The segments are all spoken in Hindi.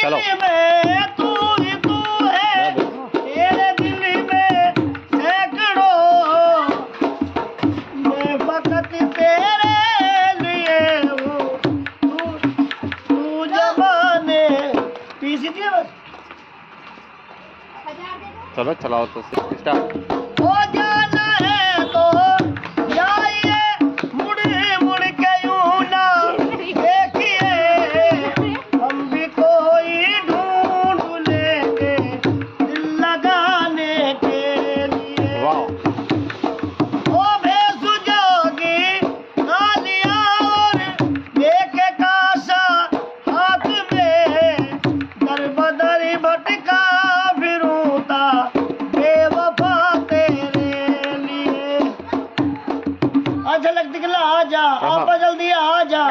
चलो में तू ही तू है, तेरे दिल में सैकड़ों, मैं फकत तेरे लिए हूँ, तू जमाने पीसी थी बस। चलो चलाओ तो स्टार्ट। हो जाना है तो जाइए, मुड़ मुड़ के यूं ना देखिए, हम भी कोई ढूंढ लेंगे दिल लगाने के लिए। वाह ओ बेसुजोगी नालियां और लेके कासा हाथ में, दर बदर भटका फिरूंता बेवफा तेरे लिए। झलक दिखला आजा, आप जल्दी आजा,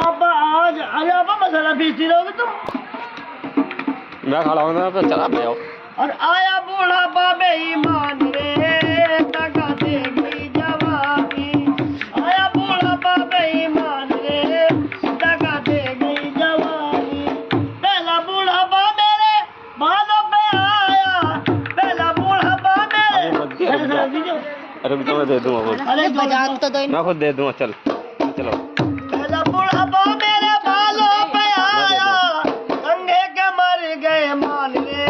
आप आज अरे आप मसाला पीसती रहोगे तुम। मैं खड़ा हूँ ना, तो चला पे आओ। और आया बूढ़ा बाबे ईमान रे, टका दे गई जवानी। आया बूढ़ा बाबे ईमान रे, टका दे गई जवानी। पहला बूढ़ा बा मेरे बालों पे आया, पहला बूढ़ा बा मेरे। अरे रुक जा, मैं दे दूंगा वो। अरे बजा तो दो, मैं खुद दे दूंगा। चल चलो। पहला बूढ़ा बा मेरे बालों पे आया, संगे के मर गए मान रे,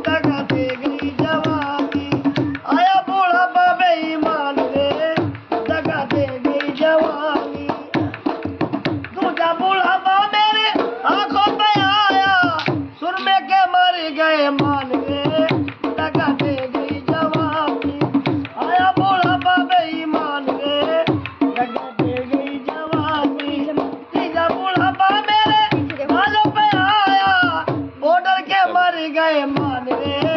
टका दे गई जवानी। आया बूढ़ा बा बेईमान रे, टका दे गई जवानी। दूजा बूढ़ा बा मेरे आंखों पे आया, सुरमे के मर गए मान रे, टका दे गई जवानी। आया बूढ़ा बा बेईमान रे, टका दे गई जवानी। तीजा बूढ़ा बा मेरे बालों पे आया, बॉर्डर के मर गए मान रे,